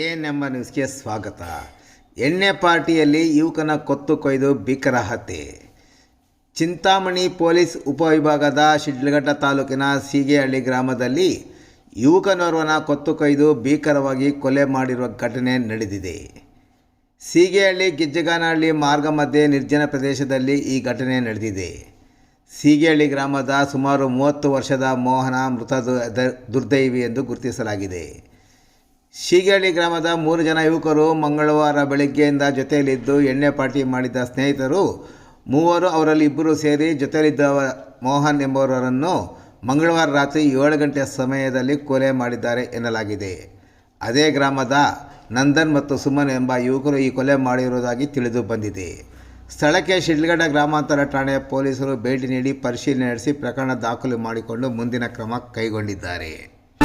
ANM ನ್ಯೂಸ್ಗೆ ಸ್ವಾಗತ. ಎಣ್ಣೆ ಪಾರ್ಟಿಯಲ್ಲಿ ಯುವಕನ ಕೊತ್ತು ಕೊಯ್ದು ಭೀಕರ ಹತ್ಯೆ. ಚಿಂತಾಮಣಿ ಪೊಲೀಸ್ ಉಪವಿಭಾಗದ ಶಿಡ್ಲಘಟ್ಟ ತಾಲೂಕಿನ ಸೀಗೆಹಳ್ಳಿ ಗ್ರಾಮದಲ್ಲಿ ಯುವಕನೋರ್ವನ ಕೊತ್ತು ಕೊಯ್ದು ಭೀಕರವಾಗಿ ಕೊಲೆ ಮಾಡಿರುವ ಘಟನೆ ನಡೆದಿದೆ. ಸೀಗೆಹಳ್ಳಿ ಗಿಜ್ಜಗಾನಹಳ್ಳಿ ಮಾರ್ಗ ಮಧ್ಯೆ ನಿರ್ಜನ ಪ್ರದೇಶದಲ್ಲಿ ಈ ಘಟನೆ ನಡೆದಿದೆ. ಸೀಗೆಹಳ್ಳಿ ಗ್ರಾಮದ ಸುಮಾರು 30 ವರ್ಷದ ಮೋಹನ ಮೃತ ದುರ್ದೈವಿ ಎಂದು ಗುರುತಿಸಲಾಗಿದೆ. ಸೀಗೆಹಳ್ಳಿ ಗ್ರಾಮದ 3 ಜನ ಯುವಕರು ಮಂಗಳವಾರ ಬೆಳಗ್ಗೆಯಿಂದ ಜೊತೆಯಲ್ಲಿದ್ದು ಎಣ್ಣೆ ಪಾರ್ಟಿ ಮಾಡಿದ್ದ ಸ್ನೇಹಿತರು ಮೂವರು, ಅವರಲ್ಲಿ ಇಬ್ಬರು ಸೇರಿ ಜೊತೆಯಲ್ಲಿದ್ದ ಮೋಹನ್ ಎಂಬುವರನ್ನು ಮಂಗಳವಾರ ರಾತ್ರಿ 7 ಗಂಟೆ ಸಮಯದಲ್ಲಿ ಕೊಲೆ ಮಾಡಿದ್ದಾರೆ ಎನ್ನಲಾಗಿದೆ. ಅದೇ ಗ್ರಾಮದ ನಂದನ್ ಮತ್ತು ಸುಮನ್ ಎಂಬ ಯುವಕರು ಈ ಕೊಲೆ ಮಾಡಿರುವುದಾಗಿ ತಿಳಿದು ಬಂದಿದೆ. ಸ್ಥಳಕ್ಕೆ ಶಿಡ್ಲಘಟ್ಟ ಗ್ರಾಮಾಂತರ ಠಾಣೆಯ ಪೊಲೀಸರು ಭೇಟಿ ನೀಡಿ ಪರಿಶೀಲನೆ ನಡೆಸಿ ಪ್ರಕರಣ ದಾಖಲು ಮಾಡಿಕೊಂಡು ಮುಂದಿನ ಕ್ರಮ ಕೈಗೊಂಡಿದ್ದಾರೆ.